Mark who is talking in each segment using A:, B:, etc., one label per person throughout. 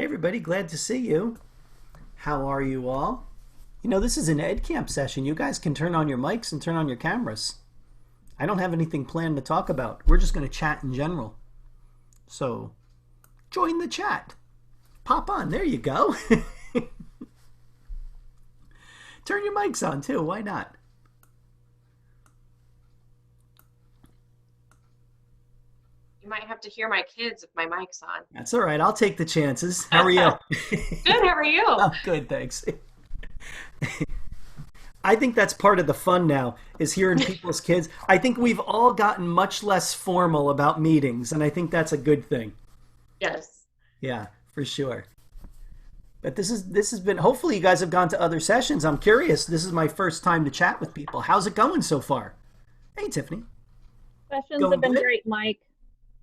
A: Hey everybody, glad to see you. How are you all? This is an EdCamp session. You guys can turn on your mics and turn on your cameras. I don't have anything planned to talk about. We're just going to chat in general. So, join the chat. Pop on. There you go. Turn your mics on too. Why not?
B: You might have to hear my kids if my mic's on.
A: That's all right. I'll take the chances. How are you?
B: Good, how are you?
A: Oh, good, thanks. I think that's part of the fun now is hearing people's kids. I think we've all gotten much less formal about meetings, and I think that's a good thing.
B: Yes.
A: Yeah, for sure. But this has been hopefully you guys have gone to other sessions. I'm curious. This is my first time to chat with people. How's it going so far? Hey, Tiffany.
C: Sessions
A: Going
C: have been
A: good?
C: great, Mike.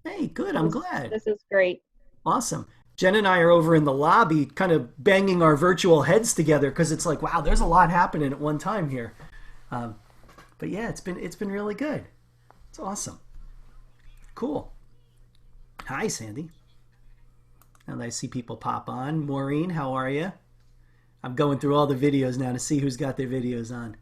A: Hey, good. I'm
C: This,
A: glad.
C: this is great.
A: Awesome. Jen and I are over in the lobby kind of banging our virtual heads together because it's like, wow, there's a lot happening at one time here. Um, but yeah, it's been really good. It's awesome. Cool. Hi, Sandy. Now that I see people pop on. Maureen, how are you? I'm going through all the videos now to see who's got their videos on.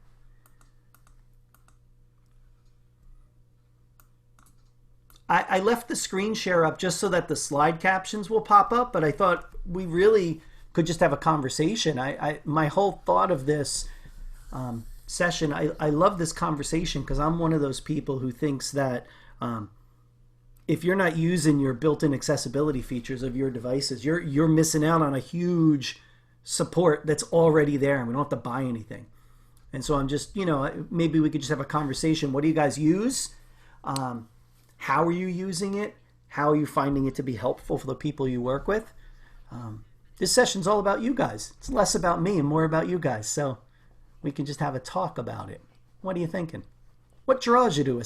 A: I left the screen share up just so that the slide captions will pop up, but I thought we really could just have a conversation. My whole thought of this session, I love this conversation because I'm one of those people who thinks that if you're not using your built-in accessibility features of your devices, you're missing out on a huge support that's already there, and we don't have to buy anything. And so I'm just, maybe we could just have a conversation. What do you guys use? How are you using it? How are you finding it to be helpful for the people you work with? This session's all about you guys. It's less about me and more about you guys. So we can just have a talk about it. What are you thinking? What draws you to a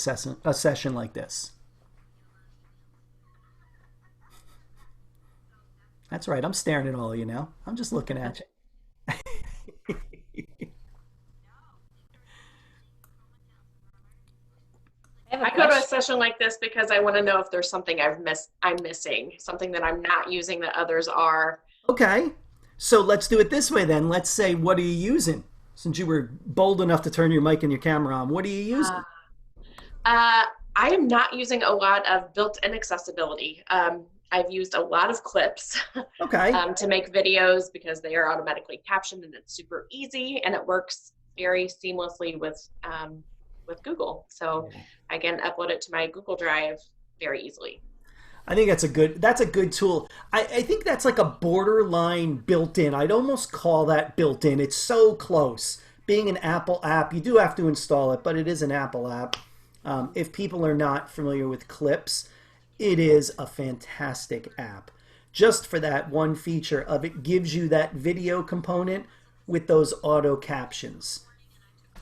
A: session like this? That's right. I'm staring at all of you now. I'm just looking at you.
C: I have a
B: I go to a
C: question.
B: session like this because I want to know if there's something I'm missing, something that I'm not using that others are.
A: Okay. So let's do it this way then. Let's say, what are you using? Since you were bold enough to turn your mic and your camera on, what are you
B: Uh,
A: using?
B: uh, I am not using a lot of built-in accessibility. I've used a lot of clips
A: Okay.
B: to make videos because they are automatically captioned and it's super easy and it works very seamlessly with Google. So I can upload it to my Google Drive very easily.
A: I think that's a good tool. I think that's like a borderline built-in. I'd almost call that built-in. It's so close. Being an Apple app, you do have to install it, but it is an Apple app. If people are not familiar with Clips, it is a fantastic app. Just for that one feature of it gives you that video component with those auto captions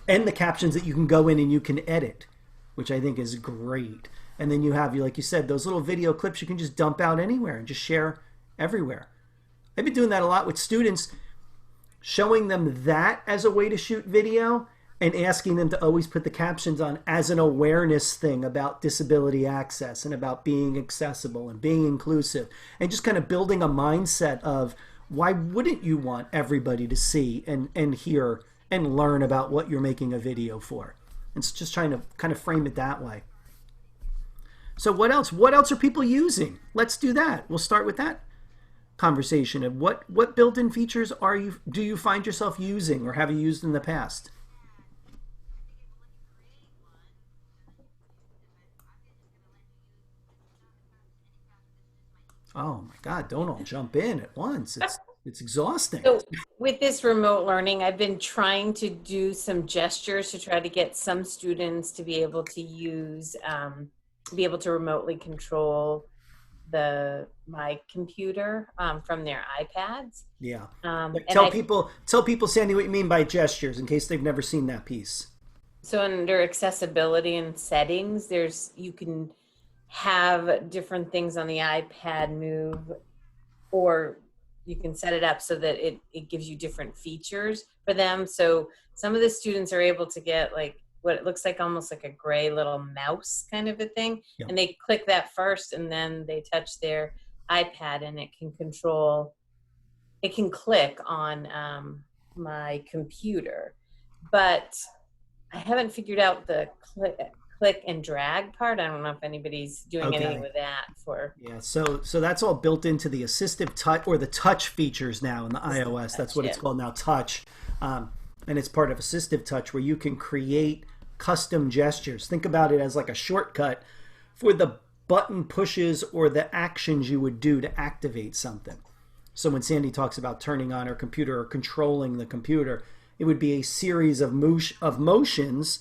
A: and the captions that you can go in and you can edit, which I think is great. And then you have, like you said, those little video clips you can just dump out anywhere and just share everywhere. I've been doing that a lot with students, showing them that as a way to shoot video and asking them to always put the captions on as an awareness thing about disability access and about being accessible and being inclusive and just kind of building a mindset of why wouldn't you want everybody to see and hear and learn about what you're making a video for? It's just trying to kind of frame it that way. So what else? What else are people using? Let's do that. We'll start with that conversation of what built-in features do you find yourself using or have you used in the past? Oh my God, don't all jump in at once. It's exhausting.
C: So with this remote learning, I've been trying to do some gestures to try to get some students to be able to use, be able to remotely control my computer from their iPads.
A: Yeah.
C: And
A: Tell people, Sandy, what you mean by gestures in case they've never seen that piece.
C: so under accessibility and settings, you can have different things on the iPad move, or you can set it up so that it gives you different features for them. So some of the students are able to get like what it looks like almost like a gray little mouse kind of a thing.
A: Yeah.
C: And they click that first and then they touch their iPad and it can control it can click on my computer, but I haven't figured out the click and drag part. I don't know if anybody's doing anything with that for.
A: Yeah, so that's all built into the assistive touch or the touch features now in the iOS. That's what it's called now, touch. And it's part of assistive touch where you can create custom gestures. Think about it as like a shortcut for the button pushes or the actions you would do to activate something. So when Sandy talks about turning on her computer or controlling the computer, it would be a series of motions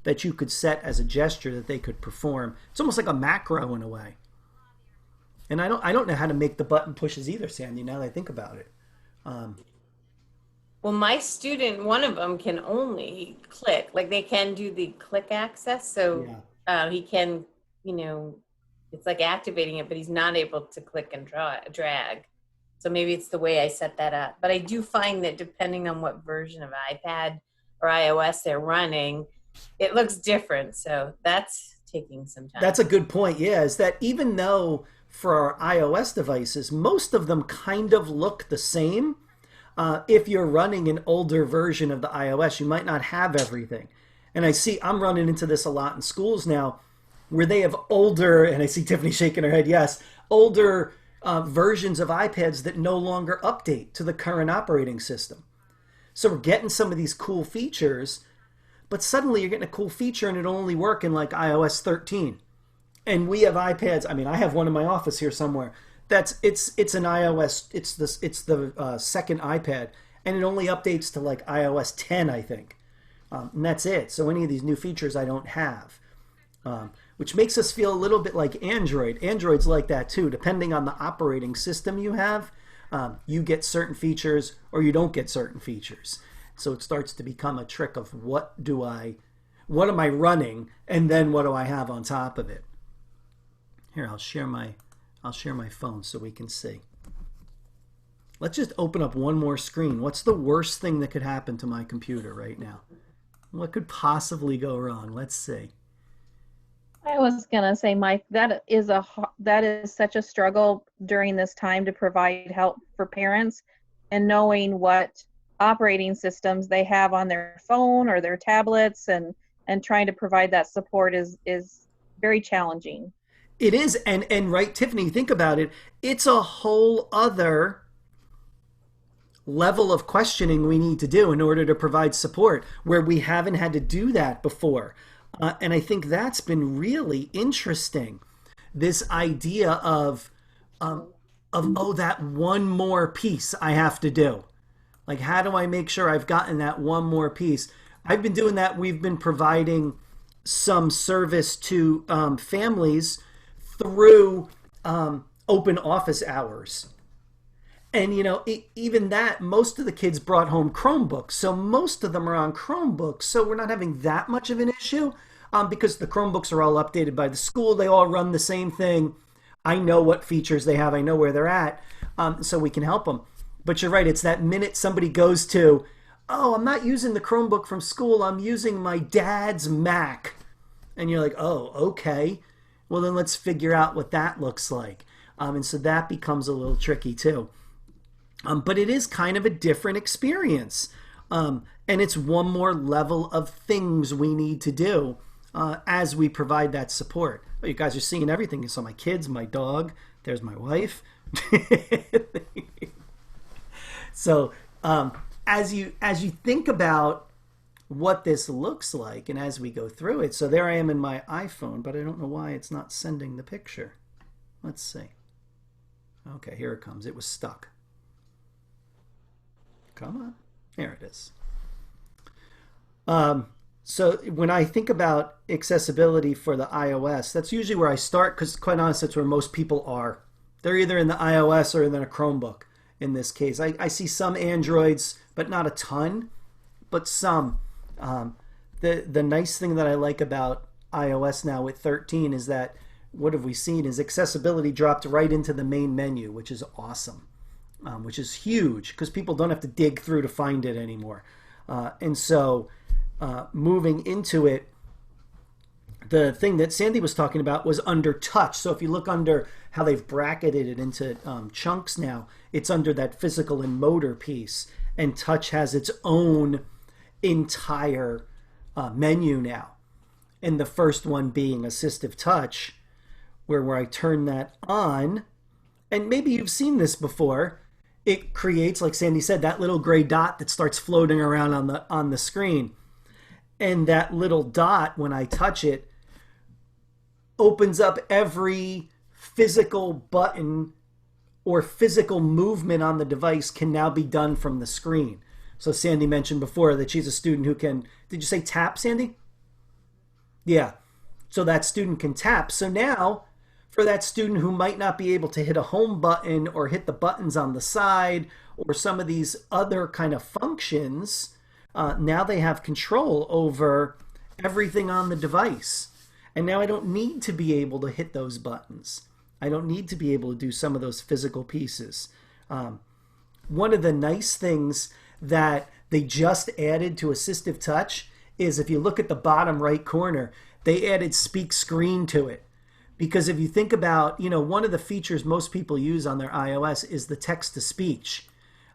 A: that you could set as a gesture that they could perform. It's almost like a macro in a way. And I don't know how to make the button pushes either, Sandy, now that I think about it.
C: Well, my student, one of them can only click, like they can do the click access. So he can, it's like activating it, but he's not able to click and drag. So maybe it's the way I set that up. But I do find that depending on what version of iPad or iOS they're running, it looks different. So that's taking some time.
A: That's a good point. Yeah, is that even though for our iOS devices, most of them kind of look the same, if you're running an older version of the iOS, you might not have everything. And I'm running into this a lot in schools now where they have older, and I see Tiffany shaking her head, yes, older versions of iPads that no longer update to the current operating system. So we're getting some of these cool features, but suddenly you're getting a cool feature and it'll only work in like iOS 13. And we have iPads. I mean, I have one in my office here somewhere. It's an iOS. It's the second iPad, and it only updates to like iOS 10, I think, and that's it. So any of these new features I don't have, which makes us feel a little bit like Android. Android's like that too. Depending on the operating system you have, you get certain features or you don't get certain features. So it starts to become a trick of what am I running, and then what do I have on top of it? Here, I'll share my phone so we can see. Let's just open up one more screen. What's the worst thing that could happen to my computer right now? What could possibly go wrong? Let's see.
D: I was gonna say, Mike, that is such a struggle during this time to provide help for parents, and knowing what operating systems they have on their phone or their tablets, and trying to provide that support is very challenging.
A: It is, and right, Tiffany, think about it. It's a whole other level of questioning we need to do in order to provide support where we haven't had to do that before. And I think that's been really interesting. This idea of that one more piece I have to do. Like, how do I make sure I've gotten that one more piece? I've been doing that. We've been providing some service to families through open office hours. And, even that, most of the kids brought home Chromebooks. So most of them are on Chromebooks. So we're not having that much of an issue because the Chromebooks are all updated by the school. They all run the same thing. I know what features they have. I know where they're at. So we can help them. But you're right. It's that minute somebody goes to, oh, I'm not using the Chromebook from school. I'm using my dad's Mac. And you're like, oh, okay. Well, then let's figure out what that looks like. And so that becomes a little tricky too. But it is kind of a different experience. And it's one more level of things we need to do as we provide that support. Well, you guys are seeing everything. You saw my kids, my dog. There's my wife. So as you think about what this looks like, and as we go through it, so there I am in my iPhone, but I don't know why it's not sending the picture. Let's see. Okay, here it comes. It was stuck. Come on. There it is. So when I think about accessibility for the iOS, that's usually where I start because, quite honestly, that's where most people are. They're either in the iOS or in a Chromebook in this case. I see some Androids, but not a ton, but some. The nice thing that I like about iOS now with 13 is that what have we seen is accessibility dropped right into the main menu, which is awesome, which is huge because people don't have to dig through to find it anymore. And so moving into it, the thing that Sandy was talking about was under touch. So if you look under how they've bracketed it into chunks now, it's under that physical and motor piece. And touch has its own entire menu now. And the first one being assistive touch, where I turn that on. And maybe you've seen this before. It creates, like Sandy said, that little gray dot that starts floating around on the screen. And that little dot, when I touch it, opens up every physical button or physical movement on the device can now be done from the screen. So Sandy mentioned before that she's a student who can, did you say tap, Sandy? Yeah. So that student can tap. So now, for that student who might not be able to hit a home button or hit the buttons on the side or some of these other kind of functions, now they have control over everything on the device. And now I don't need to be able to hit those buttons. I don't need to be able to do some of those physical pieces. One of the nice things that they just added to Assistive Touch is if you look at the bottom right corner, they added Speak Screen to it. Because if you think about, one of the features most people use on their iOS is the text-to-speech.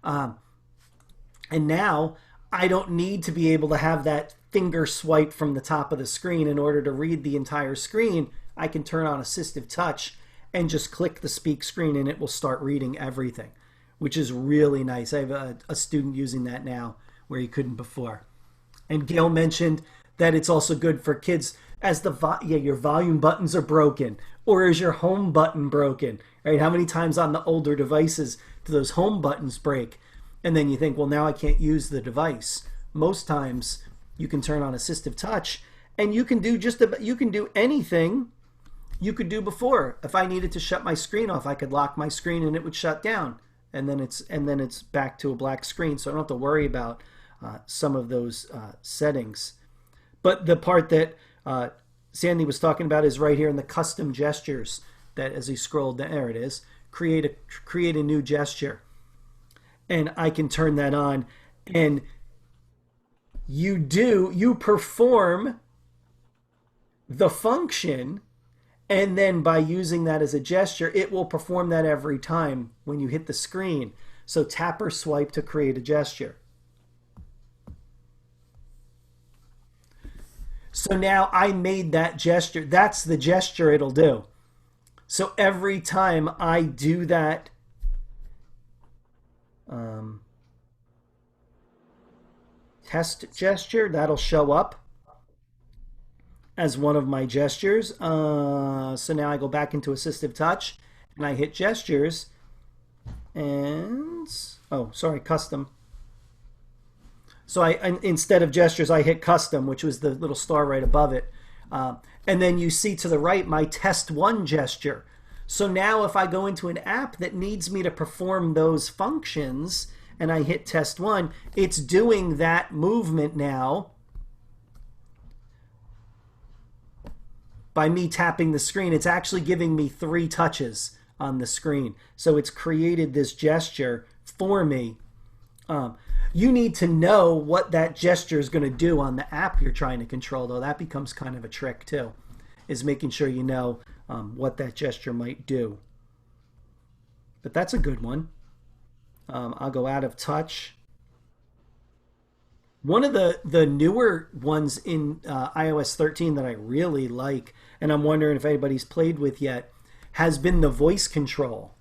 A: And now I don't need to be able to have that finger swipe from the top of the screen in order to read the entire screen. I can turn on Assistive Touch and just click the Speak Screen and it will start reading everything, which is really nice. I have a student using that now where he couldn't before. And Gail mentioned that it's also good for kids as your volume buttons are broken, or is your home button broken, right? How many times on the older devices do those home buttons break? And then you think, well, now I can't use the device. Most times you can turn on Assistive Touch and you can do you can do anything you could do before. If I needed to shut my screen off, I could lock my screen and it would shut down. And then it's back to a black screen, so I don't have to worry about some of those settings. But the part that Sandy was talking about is right here in the custom gestures. That as he scrolled down, there it is. Create a new gesture, and I can turn that on, and you perform the function, and then by using that as a gesture, it will perform that every time when you hit the screen. So tap or swipe to create a gesture. So now I made that gesture. That's the gesture it'll do. So every time I do that test gesture, that'll show up as one of my gestures. So now I go back into Assistive Touch and I hit gestures and, custom. So instead of gestures, I hit custom, which was the little star right above it. And then you see to the right my test 1 gesture. So now if I go into an app that needs me to perform those functions and I hit test 1, it's doing that movement now by me tapping the screen. It's actually giving me 3 touches on the screen. So it's created this gesture for me. You need to know what that gesture is going to do on the app you're trying to control, though. That becomes kind of a trick, too, is making sure you know what that gesture might do. But that's a good one. I'll go out of touch. One of the newer ones in iOS 13 that I really like, and I'm wondering if anybody's played with yet, has been the voice control.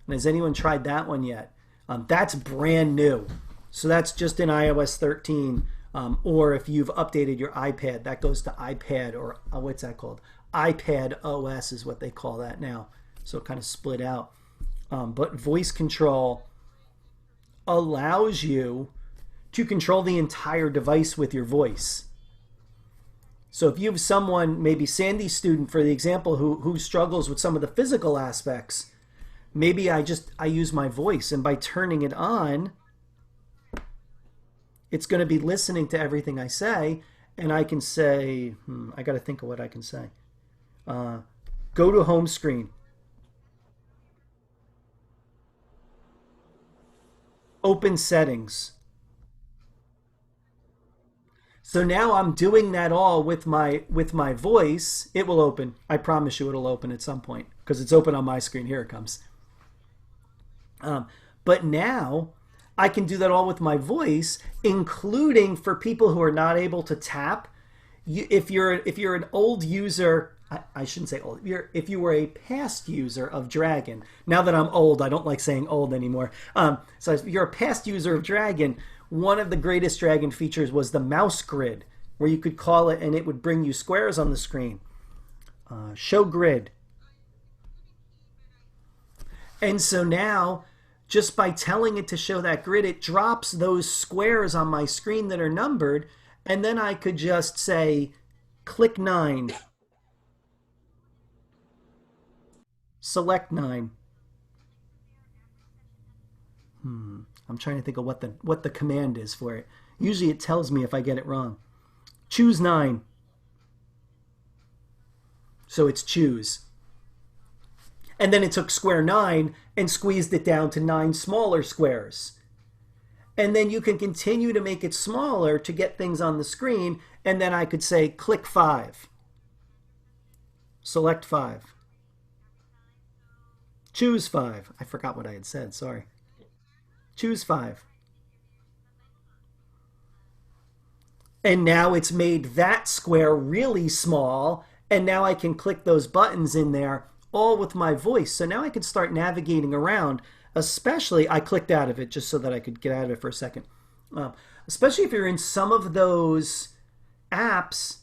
A: And has anyone tried that one yet? That's brand new. So that's just in iOS 13. Or if you've updated your iPad, that goes to iPad, or what's that called? iPad OS is what they call that now. So it kind of split out. But voice control allows you to control the entire device with your voice. So if you have someone, maybe Sandy's student for the example, who struggles with some of the physical aspects, maybe I use my voice, and by turning it on, it's going to be listening to everything I say, and I can say, I got to think of what I can say. Go to home screen. Open settings. So now I'm doing that all with my voice. It will open. I promise you it'll open at some point because it's open on my screen. Here it comes. But now I can do that all with my voice, including for people who are not able to tap. If you're an old user, I shouldn't say old. If you were a past user of Dragon, now that I'm old, I don't like saying old anymore. So if you're a past user of Dragon, one of the greatest Dragon features was the mouse grid, where you could call it and it would bring you squares on the screen. Show grid. And so now, just by telling it to show that grid, it drops those squares on my screen that are numbered, and then I could just say, click 9. Select 9. I'm trying to think of what the command is for it. Usually it tells me if I get it wrong. Choose 9. So it's choose. And then it took square 9 and squeezed it down to 9 smaller squares. And then you can continue to make it smaller to get things on the screen. And then I could say click 5. Select 5. Choose 5. I forgot what I had said, sorry. Choose 5. And now it's made that square really small, and now I can click those buttons in there all with my voice. So now I can start navigating around, especially, I clicked out of it just so that I could get out of it for a second. Especially if you're in some of those apps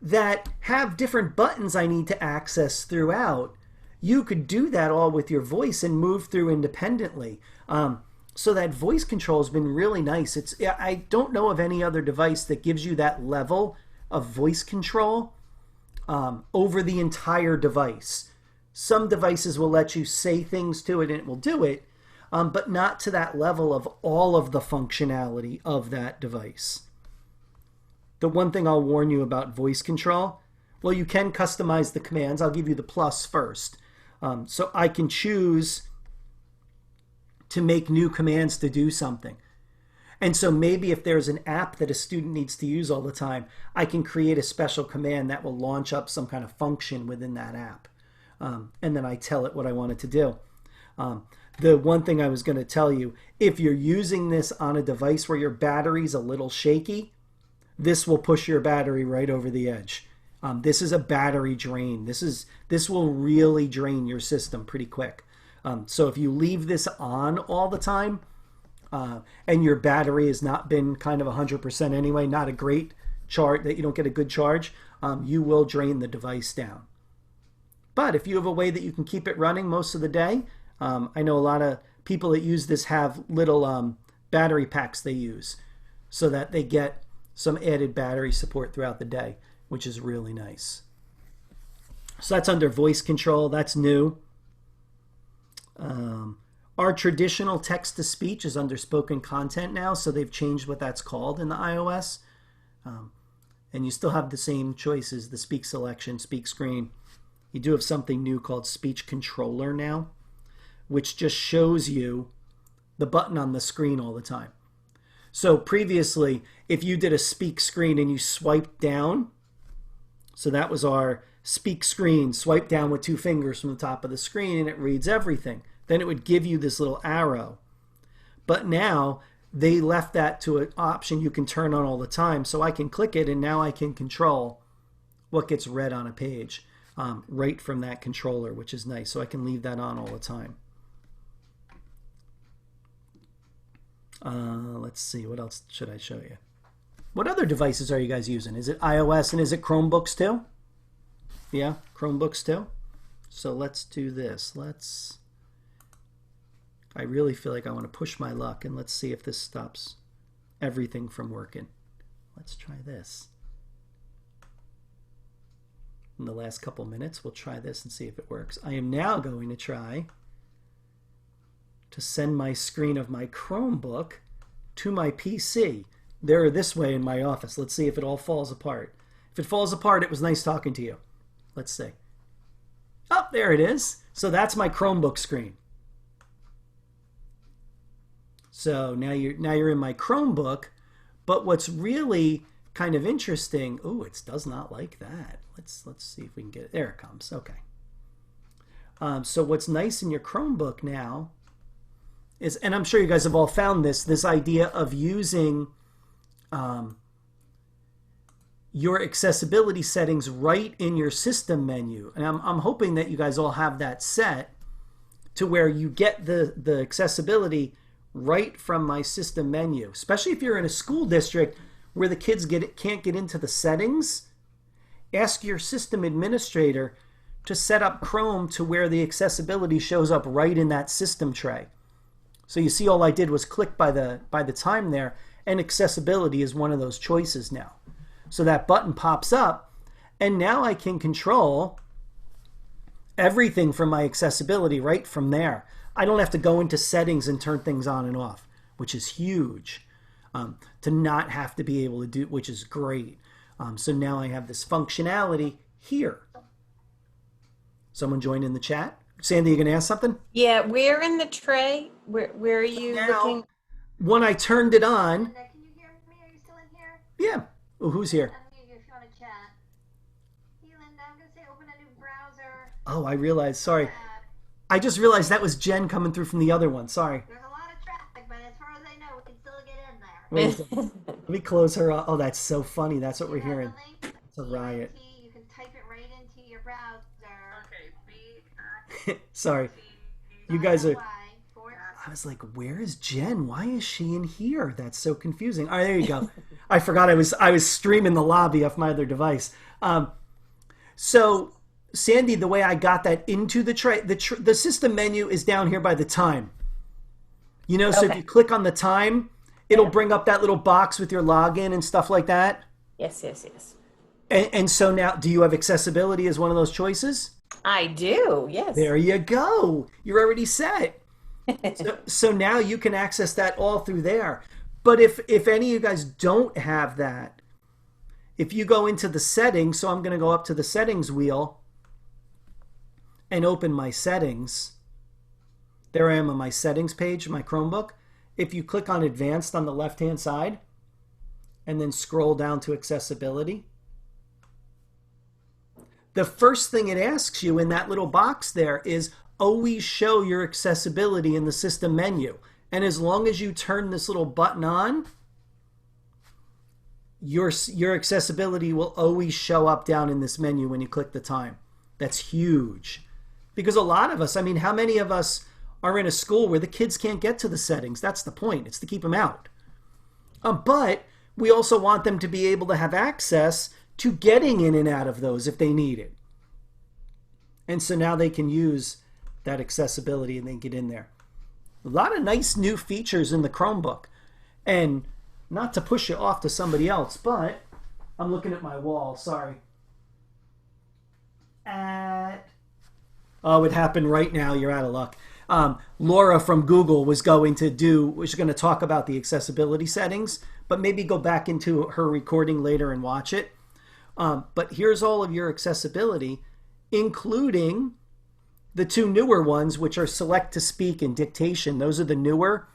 A: that have different buttons I need to access throughout. You could do that all with your voice and move through independently. So that voice control has been really nice. I don't know of any other device that gives you that level of voice control over the entire device. Some devices will let you say things to it and it will do it, but not to that level of all of the functionality of that device. The one thing I'll warn you about voice control, well, you can customize the commands. I'll give you the plus first. So I can choose to make new commands to do something. And so maybe if there's an app that a student needs to use all the time, I can create a special command that will launch up some kind of function within that app. And then I tell it what I want it to do. The one thing I was going to tell you, if you're using this on a device where your battery's a little shaky, this will push your battery right over the edge. This is a battery drain. This will really drain your system pretty quick. So if you leave this on all the time, and your battery has not been kind of 100% anyway, not a great charge, that you don't get a good charge, you will drain the device down. But if you have a way that you can keep it running most of the day, I know a lot of people that use this have little battery packs they use so that they get some added battery support throughout the day, which is really nice. So that's under voice control. That's new. Our traditional text-to-speech is under spoken content now, so they've changed what that's called in the iOS. And you still have the same choices, the speak selection, speak screen. You do have something new called speech controller now, which just shows you the button on the screen all the time. So previously, if you did a speak screen and you swiped down, so that was our speak screen, swipe down with 2 fingers from the top of the screen and it reads everything. Then it would give you this little arrow. But now they left that to an option you can turn on all the time. So I can click it and now I can control what gets read on a page right from that controller, which is nice. So I can leave that on all the time. Let's see, what else should I show you? What other devices are you guys using? Is it iOS and is it Chromebooks too? Yeah, Chromebooks too. So let's do this. I really feel like I want to push my luck, and let's see if this stops everything from working. Let's try this. In the last couple minutes, we'll try this and see if it works. I am now going to try to send my screen of my Chromebook to my PC. They're this way in my office. Let's see if it all falls apart. If it falls apart, it was nice talking to you. Let's see. Oh, there it is. So that's my Chromebook screen. So now you're in my Chromebook, But what's really kind of interesting, oh, it does not like that. Let's see if we can get it. There it comes. Okay. So what's nice in your Chromebook now is, and I'm sure you guys have all found this idea of using your accessibility settings right in your system menu. And I'm hoping that you guys all have that set to where you get the accessibility right from my system menu, especially if you're in a school district where the kids can't get into the settings. Ask your system administrator to set up Chrome to where the accessibility shows up right in that system tray. So you see all I did was click by the time there, and accessibility is one of those choices now. So that button pops up, and now I can control everything from my accessibility right from there. I don't have to go into settings and turn things on and off, which is huge, to not have to be able to do, which is great. So now I have this functionality here. Someone joined in the chat. Sandy, you gonna ask something?
C: Yeah, where in the tray? Where are you looking?
A: When I turned it on.
E: Can you hear me? Are you still in here?
A: Yeah. Oh, who's here?
E: Unmute you if you want to chat. Hey, Linda, I'm going to say open a new browser.
A: Oh, I realized. Sorry. I just realized that was Jen coming through from the other one. Sorry.
E: There's a lot of traffic, but as far as I know, we can still get in there.
A: Wait a second. Let me close her up. Oh, that's so funny. That's what we're
E: You have
A: hearing.
E: the link?
A: It's a riot.
E: You can type it right into your browser.
A: Sorry. You guys are...
E: A11Y.
A: I was like, where is Jen? Why is she in here? That's so confusing. All right, there you go. I forgot I was streaming the lobby off my other device. So, Sandy, the way I got that into the tray, the system menu is down here by the time. You know, so if you click on the time, it'll bring up that little box with your login and stuff like that.
C: Yes, yes, yes.
A: And so now, do you have accessibility as one of those choices?
C: I do, yes.
A: There you go. You're already set. So now you can access that all through there. But if any of you guys don't have that, if you go into the settings, so I'm going to go up to the settings wheel and open my settings. There I am on my settings page, my Chromebook. If you click on advanced on the left-hand side and then scroll down to accessibility, the first thing it asks you in that little box there is always show your accessibility in the system menu. And as long as you turn this little button on, your accessibility will always show up down in this menu when you click the time. That's huge. Because a lot of us, I mean, how many of us are in a school where the kids can't get to the settings? That's the point. It's to keep them out. But we also want them to be able to have access to getting in and out of those if they need it. And so now they can use that accessibility and then get in there. A lot of nice new features in the Chromebook. And not to push you off to somebody else, but I'm looking at my wall, sorry. Oh, it happened right now, you're out of luck. Laura from Google was going to talk about the accessibility settings, but maybe go back into her recording later and watch it. But here's all of your accessibility, including the two newer ones, which are select to speak and dictation. Those are the newer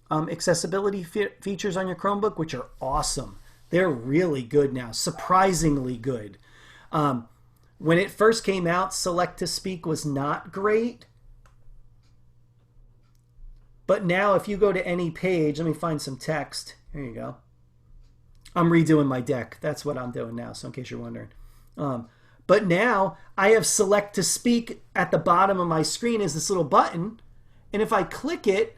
A: accessibility features on your Chromebook, which are awesome. They're really good now, surprisingly good. When it first came out, select to speak was not great. But now if you go to any page, let me find some text. Here you go. I'm redoing my deck. That's what I'm doing now, so in case you're wondering. But now I have select to speak at the bottom of my screen as this little button. And if I click it,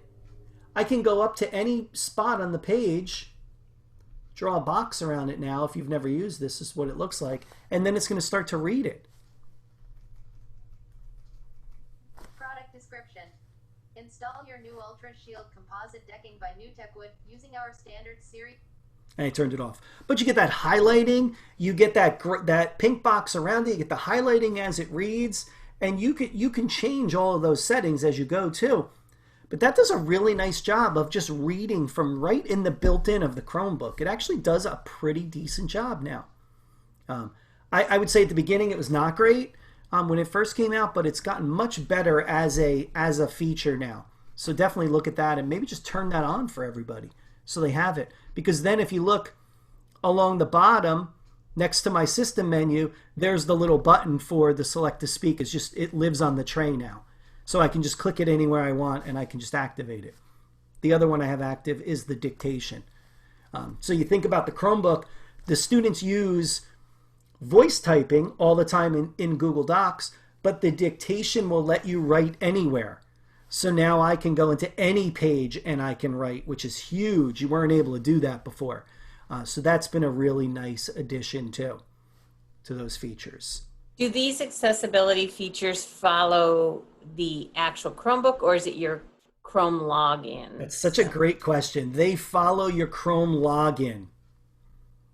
A: I can go up to any spot on the page, draw a box around it now. If you've never used this, this is what it looks like. And then it's going to start to read it.
E: Product description. Install your new Ultra Shield composite decking by New Techwood using our standard series.
A: And I turned it off. But you get that highlighting, you get that pink box around it, you get the highlighting as it reads, and you can change all of those settings as you go too. But that does a really nice job of just reading from right in the built-in of the Chromebook. It actually does a pretty decent job now. I would say at the beginning it was not great when it first came out, but it's gotten much better as a feature now. So definitely look at that and maybe just turn that on for everybody. so they have it. Because then if you look along the bottom next to my system menu, there's the little button for the select to speak. It lives on the tray now. So I can just click it anywhere I want and I can just activate it. The other one I have active is the dictation. So you think about the Chromebook, the students use voice typing all the time in Google Docs, but the dictation will let you write anywhere. So now I can go into any page and I can write, which is huge. You weren't able to do that before. So that's been a really nice addition too, to those features.
C: Do these accessibility features follow the actual Chromebook, or is it your Chrome login?
A: That's such a great question. They follow your Chrome login.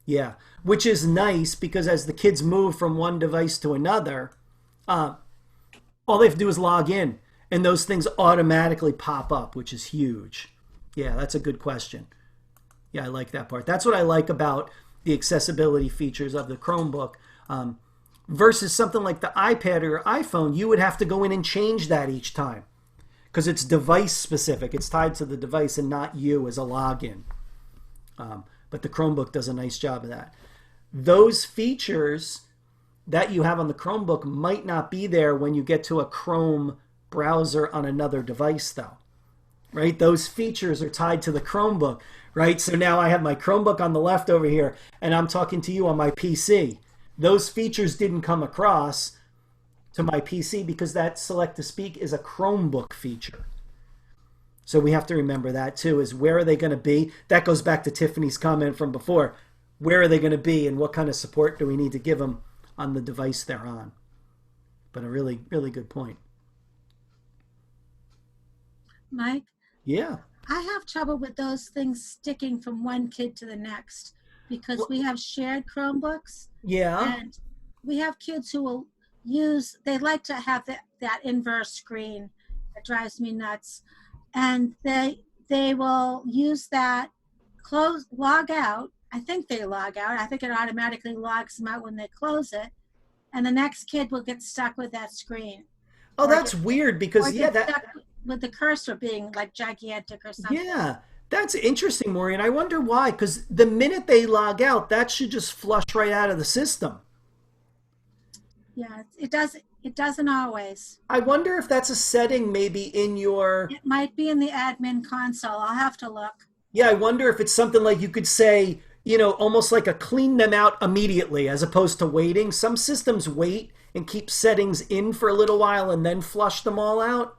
A: Yeah, which is nice because as the kids move from one device to another, all they have to do is log in and those things automatically pop up, which is huge. Yeah, that's a good question. Yeah, I like that part. That's what I like about the accessibility features of the Chromebook. Versus something like the iPad or iPhone, you would have to go in and change that each time because it's device specific. It's tied to the device and not you as a login. But the Chromebook does a nice job of that. Those features that you have on the Chromebook might not be there when you get to a Chrome browser on another device though, right? Those features are tied to the Chromebook, right? So now I have my Chromebook on the left over here and I'm talking to you on my PC. Those features didn't come across to my PC because that select to speak is a Chromebook feature. So we have to remember that too, is where are they going to be? That goes back to Tiffany's comment from before. Where are they going to be and what kind of support do we need to give them on the device they're on? But a really, really good point.
F: Mike?
A: Yeah.
F: I have trouble with those things sticking from one kid to the next because we have shared Chromebooks.
A: Yeah.
F: And we have kids who will they like to have that inverse screen. It drives me nuts. And they will use that, log out. I think they log out. I think it automatically logs them out when they close it. And the next kid will get stuck with that screen.
A: Oh, that's weird because,
F: stuck with the cursor being like gigantic or something.
A: Yeah, that's interesting, Maureen. I wonder why, because the minute they log out, that should just flush right out of the system.
F: Yeah, it doesn't always.
A: I wonder if that's a setting maybe in your...
F: It might be in the admin console. I'll have to look.
A: Yeah, I wonder if it's something like you could say, almost like a clean them out immediately as opposed to waiting. Some systems wait and keep settings in for a little while and then flush them all out.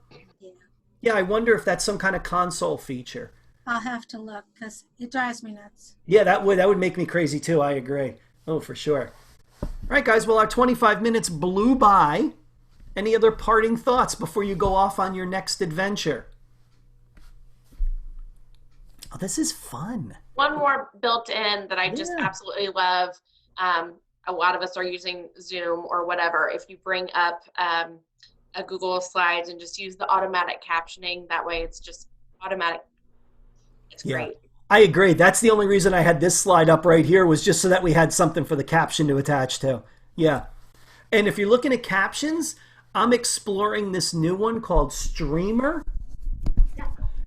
A: Yeah, I wonder if that's some kind of console feature.
F: I'll have to look because it drives me nuts.
A: Yeah, that would make me crazy too. I agree. Oh, for sure. All right, guys. Well, our 25 minutes blew by. Any other parting thoughts before you go off on your next adventure? Oh, this is fun.
B: One more built in that I just absolutely love. A lot of us are using Zoom or whatever. If you bring up a Google Slides and just use the automatic captioning, that way it's just automatic. It's great.
A: I agree. That's the only reason I had this slide up right here was just so that we had something for the caption to attach to. Yeah. And if you're looking at captions, I'm exploring this new one called Streamer.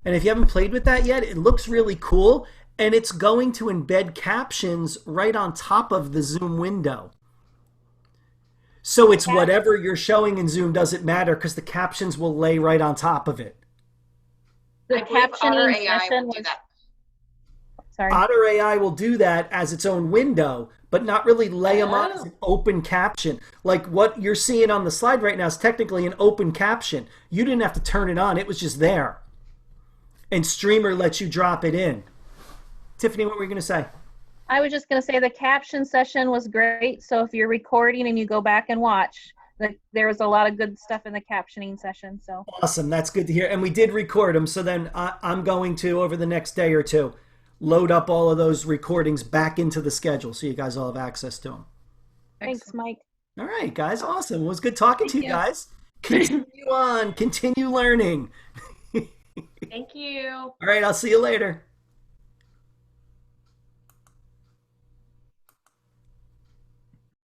A: And if you haven't played with that yet, it looks really cool. And it's going to embed captions right on top of the Zoom window. So it's whatever you're showing in Zoom doesn't matter because the captions will lay right on top of it.
D: The captioning
B: AI
D: session
B: will do
D: was...
B: that.
D: Sorry.
A: Otter AI will do that as its own window, but not really lay them on as an open caption. Like what you're seeing on the slide right now is technically an open caption. You didn't have to turn it on. It was just there. And Streamer lets you drop it in. Tiffany, what were you going to say?
D: I was just going to say the caption session was great. So if you're recording and you go back and watch, there was a lot of good stuff in the captioning session. So
A: awesome. That's good to hear. And we did record them. So then I'm going to, over the next day or two, load up all of those recordings back into the schedule so you guys all have access to them.
D: Thanks, Mike.
A: All right, guys. Awesome. It was good talking to you guys. Continue on. Continue learning.
B: Thank you.
A: All right. I'll see you later.